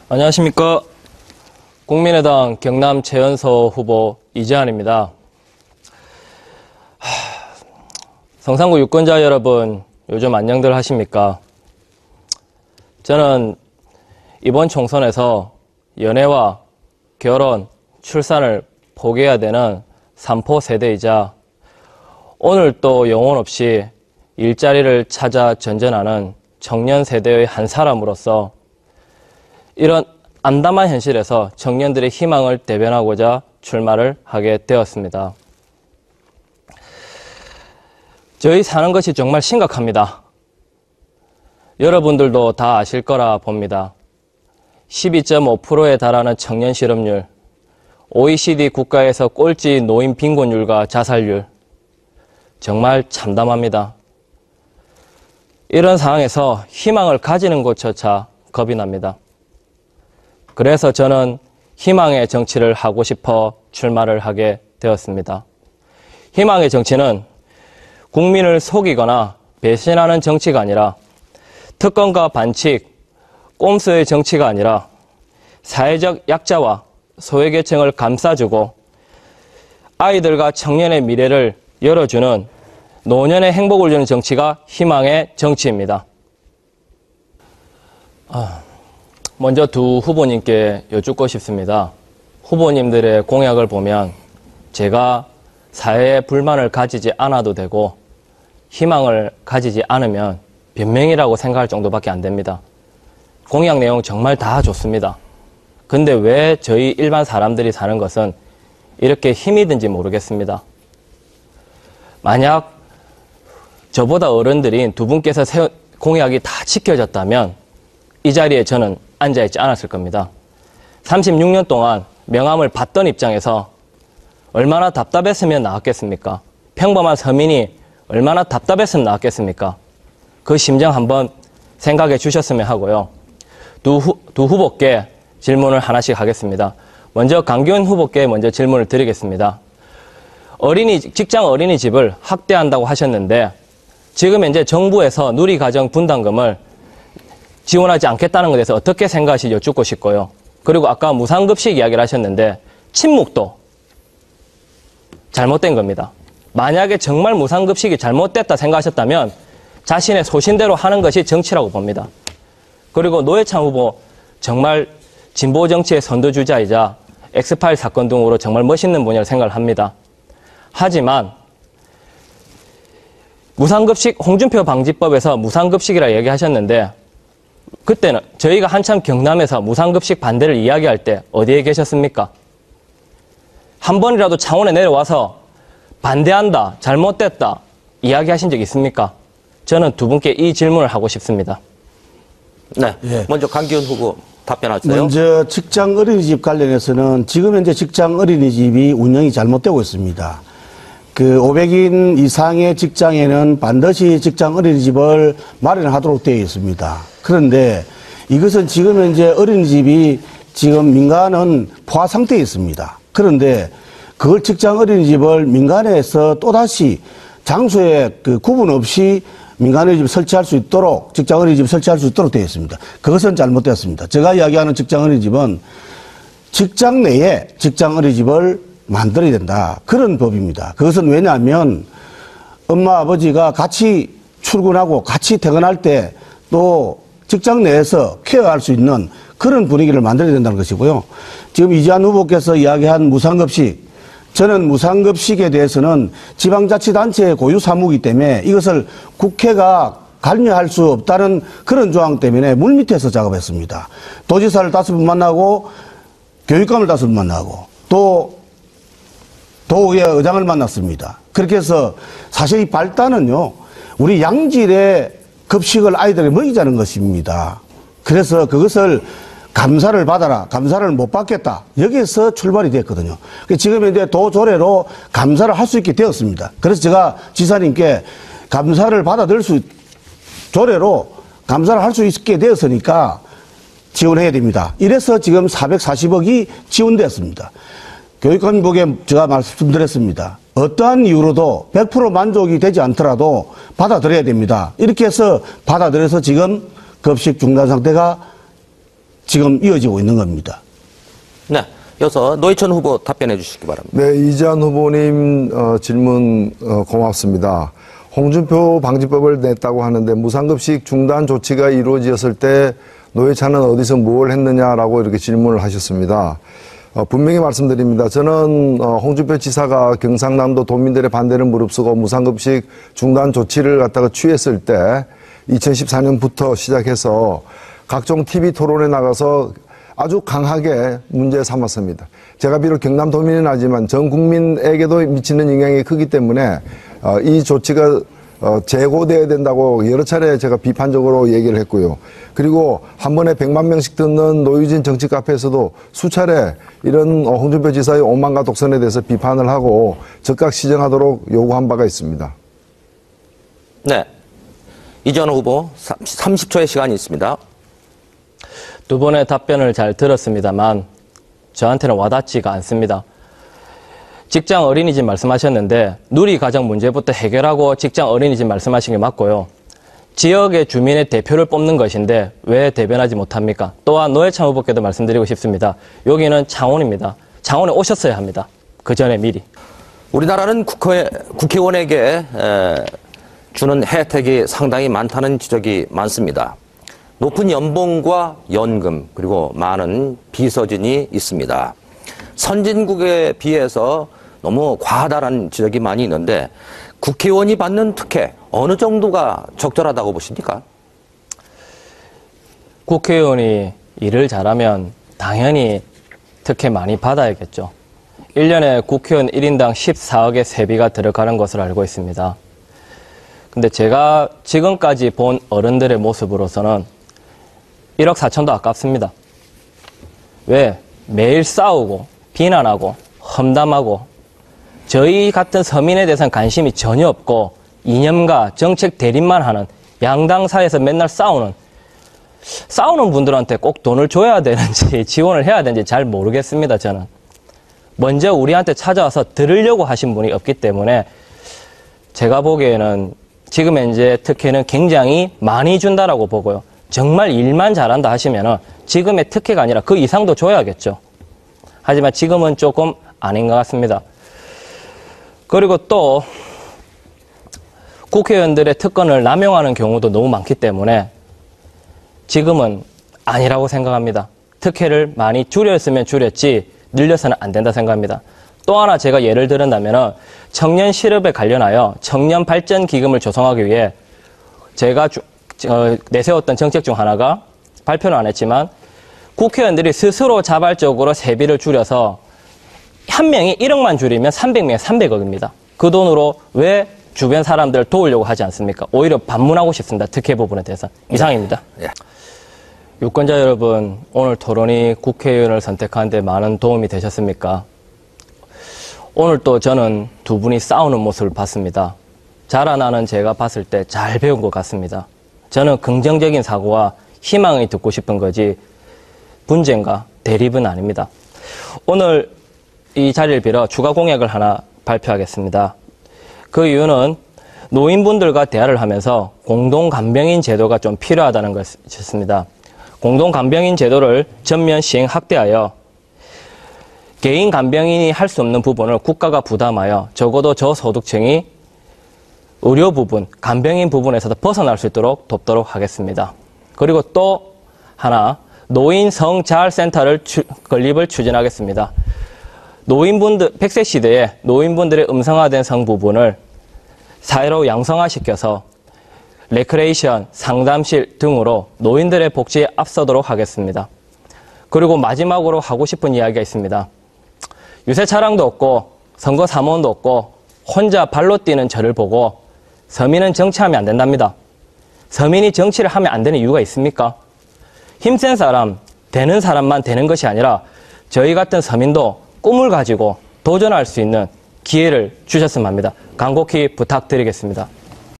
안녕하십니까. 국민의당 경남 최연소 후보 이재환입니다. 성산구 유권자 여러분, 요즘 안녕들 하십니까? 저는 이번 총선에서 연애와 결혼, 출산을 포기해야 되는 삼포 세대이자 오늘 또 영혼 없이 일자리를 찾아 전전하는 청년 세대의 한 사람으로서 이런 암담한 현실에서 청년들의 희망을 대변하고자 출마를 하게 되었습니다. 저희 사는 것이 정말 심각합니다. 여러분들도 다 아실 거라 봅니다. 12.5%에 달하는 청년 실업률, OECD 국가에서 꼴찌 노인 빈곤율과 자살률, 정말 참담합니다. 이런 상황에서 희망을 가지는 것조차 겁이 납니다. 그래서 저는 희망의 정치를 하고 싶어 출마를 하게 되었습니다. 희망의 정치는 국민을 속이거나 배신하는 정치가 아니라 특권과 반칙, 꼼수의 정치가 아니라 사회적 약자와 소외계층을 감싸주고 아이들과 청년의 미래를 열어주는 노년의 행복을 주는 정치가 희망의 정치입니다. 먼저 두 후보님께 여쭙고 싶습니다. 후보님들의 공약을 보면 제가 사회에 불만을 가지지 않아도 되고 희망을 가지지 않으면 변명이라고 생각할 정도밖에 안 됩니다. 공약 내용 정말 다 좋습니다. 근데 왜 저희 일반 사람들이 사는 것은 이렇게 힘이 든지 모르겠습니다. 만약 저보다 어른들인 두 분께서 세운 공약이 다 지켜졌다면 이 자리에 저는 앉아있지 않았을 겁니다. 36년 동안 명함을 받던 입장에서 얼마나 답답했으면 나왔겠습니까? 평범한 서민이 얼마나 답답했으면 나왔겠습니까? 그 심정 한번 생각해 주셨으면 하고요. 두 후보께 질문을 하나씩 하겠습니다. 먼저 강기훈 후보께 먼저 질문을 드리겠습니다. 직장 어린이집을 확대한다고 하셨는데 지금 현재 정부에서 누리가정 분담금을 지원하지 않겠다는 것에 대해서 어떻게 생각하시는지 여쭙고 싶고요. 그리고 아까 무상급식 이야기를 하셨는데 친묵도 잘못된 겁니다. 만약에 정말 무상급식이 잘못됐다 생각하셨다면 자신의 소신대로 하는 것이 정치라고 봅니다. 그리고 노회찬 후보 정말 진보 정치의 선두주자이자 엑스파일 사건 등으로 정말 멋있는 분이라고 생각을 합니다. 하지만 무상급식 홍준표 방지법에서 무상급식이라 얘기하셨는데 그때는 저희가 한참 경남에서 무상급식 반대를 이야기할 때 어디에 계셨습니까? 한 번이라도 창원에 내려와서 반대한다, 잘못됐다 이야기하신 적 있습니까? 저는 두 분께 이 질문을 하고 싶습니다. 네, 먼저 강기훈 후보 답변하세요. 먼저 직장 어린이집 관련해서는 지금 현재 직장 어린이집이 운영이 잘못되고 있습니다. 그 500인 이상의 직장에는 반드시 직장 어린이집을 마련하도록 되어 있습니다. 그런데 이것은 지금 현재 어린이집이 지금 민간은 포화 상태에 있습니다. 그런데 그걸 직장 어린이집을 민간에서 또다시 장소에 그 구분 없이 민간 어린이집을 설치할 수 있도록 직장 어린이집을 설치할 수 있도록 되어 있습니다. 그것은 잘못되었습니다. 제가 이야기하는 직장 어린이집은 직장 내에 직장 어린이집을 만들어야 된다. 그런 법입니다. 그것은 왜냐하면 엄마 아버지가 같이 출근하고 같이 퇴근할 때 또 직장 내에서 케어할 수 있는 그런 분위기를 만들어야 된다는 것이고요. 지금 이재환 후보께서 이야기한 무상급식, 저는 무상급식에 대해서는 지방자치단체의 고유 사무이기 때문에 이것을 국회가 관여할 수 없다는 그런 조항 때문에 물밑에서 작업했습니다. 도지사를 5번 만나고 교육감을 5번 만나고 또 도의회 의장을 만났습니다. 그렇게 해서 사실 이 발단은요, 우리 양질의 급식을 아이들에게 먹이자는 것입니다. 그래서 그것을 감사를 받아라, 감사를 못 받겠다, 여기에서 출발이 됐거든요. 지금 이제 도조례로 감사를 할 수 있게 되었습니다. 그래서 제가 지사님께 감사를 받아들일 수, 조례로 감사를 할 수 있게 되었으니까 지원해야 됩니다. 이래서 지금 440억이 지원되었습니다. 교육감국에 제가 말씀드렸습니다. 어떠한 이유로도 100% 만족이 되지 않더라도 받아들여야 됩니다. 이렇게 해서 받아들여서 지금 급식 중단 상태가 지금 이어지고 있는 겁니다. 네. 이어서 노회찬 후보 답변해 주시기 바랍니다. 네, 이재한 후보님 질문 고맙습니다. 홍준표 방지법을 냈다고 하는데 무상급식 중단 조치가 이루어졌을 때 노회찬은 어디서 뭘 했느냐라고 이렇게 질문을 하셨습니다. 분명히 말씀드립니다. 저는 홍준표 지사가 경상남도 도민들의 반대를 무릅쓰고 무상급식 중단 조치를 갖다가 취했을 때 2014년부터 시작해서 각종 TV 토론에 나가서 아주 강하게 문제 삼았습니다. 제가 비록 경남 도민은 아니지만 전 국민에게도 미치는 영향이 크기 때문에 이 조치가 재고돼야 된다고 여러 차례 제가 비판적으로 얘기를 했고요. 그리고 한 번에 100만 명씩 듣는 노유진 정치 카페에서도 수차례 이런 홍준표 지사의 오만과 독선에 대해서 비판을 하고 즉각 시정하도록 요구한 바가 있습니다. 네. 이재한 후보 30초의 시간이 있습니다. 두 분의 답변을 잘 들었습니다만 저한테는 와닿지가 않습니다. 직장 어린이집 말씀하셨는데 누리과정 문제부터 해결하고 직장 어린이집 말씀하신 게 맞고요. 지역의 주민의 대표를 뽑는 것인데 왜 대변하지 못합니까? 또한 노회찬 후보께도 말씀드리고 싶습니다. 여기는 창원입니다. 창원에 오셨어야 합니다. 그 전에 미리. 우리나라는 국회의원에게 주는 혜택이 상당히 많다는 지적이 많습니다. 높은 연봉과 연금 그리고 많은 비서진이 있습니다. 선진국에 비해서 너무 과하다는 지적이 많이 있는데 국회의원이 받는 특혜 어느 정도가 적절하다고 보십니까? 국회의원이 일을 잘하면 당연히 특혜 많이 받아야겠죠. 1년에 국회의원 1인당 14억의 세비가 들어가는 것으로 알고 있습니다. 근데 제가 지금까지 본 어른들의 모습으로서는 1억 4천도 아깝습니다. 왜? 매일 싸우고 비난하고 험담하고 저희 같은 서민에 대해서는 관심이 전혀 없고 이념가 정책 대립만 하는 양당 사이에서 맨날 싸우는 분들한테 꼭 돈을 줘야 되는지 지원을 해야 되는지 잘 모르겠습니다. 저는 먼저 우리한테 찾아와서 들으려고 하신 분이 없기 때문에 제가 보기에는 지금 현재 특혜는 굉장히 많이 준다라고 보고요. 정말 일만 잘한다 하시면은 지금의 특혜가 아니라 그 이상도 줘야겠죠. 하지만 지금은 조금 아닌 것 같습니다. 그리고 또 국회의원들의 특권을 남용하는 경우도 너무 많기 때문에 지금은 아니라고 생각합니다. 특혜를 많이 줄였으면 줄였지 늘려서는 안 된다 생각합니다. 또 하나 제가 예를 들은다면 청년 실업에 관련하여 청년 발전 기금을 조성하기 위해 제가 내세웠던 정책 중 하나가 발표는 안 했지만 국회의원들이 스스로 자발적으로 세비를 줄여서 한 명이 1억만 줄이면 300명에 300억입니다. 그 돈으로 왜 주변 사람들을 도우려고 하지 않습니까? 오히려 반문하고 싶습니다. 특혜 부분에 대해서. 이상입니다. 네. 유권자 여러분, 오늘 토론이 국회의원을 선택하는 데 많은 도움이 되셨습니까? 오늘 또 저는 두 분이 싸우는 모습을 봤습니다. 자라나는 제가 봤을 때 잘 배운 것 같습니다. 저는 긍정적인 사고와 희망이 듣고 싶은 거지 분쟁과 대립은 아닙니다. 오늘 이 자리를 빌어 추가 공약을 하나 발표하겠습니다. 그 이유는 노인분들과 대화를 하면서 공동간병인 제도가 좀 필요하다는 것이었습니다. 공동간병인 제도를 전면 시행 확대하여 개인 간병인이 할 수 없는 부분을 국가가 부담하여 적어도 저소득층이 의료 부분, 간병인 부분에서도 벗어날 수 있도록 돕도록 하겠습니다. 그리고 또 하나, 노인 성자활센터를 건립을 추진하겠습니다. 노인분들, 100세 시대에 노인분들의 음성화된 성 부분을 사회로 양성화시켜서 레크레이션, 상담실 등으로 노인들의 복지에 앞서도록 하겠습니다. 그리고 마지막으로 하고 싶은 이야기가 있습니다. 유세 차량도 없고 선거 사무원도 없고 혼자 발로 뛰는 저를 보고 서민은 정치하면 안 된답니다. 서민이 정치를 하면 안 되는 이유가 있습니까? 힘센 사람, 되는 사람만 되는 것이 아니라 저희 같은 서민도 꿈을 가지고 도전할 수 있는 기회를 주셨으면 합니다. 간곡히 부탁드리겠습니다.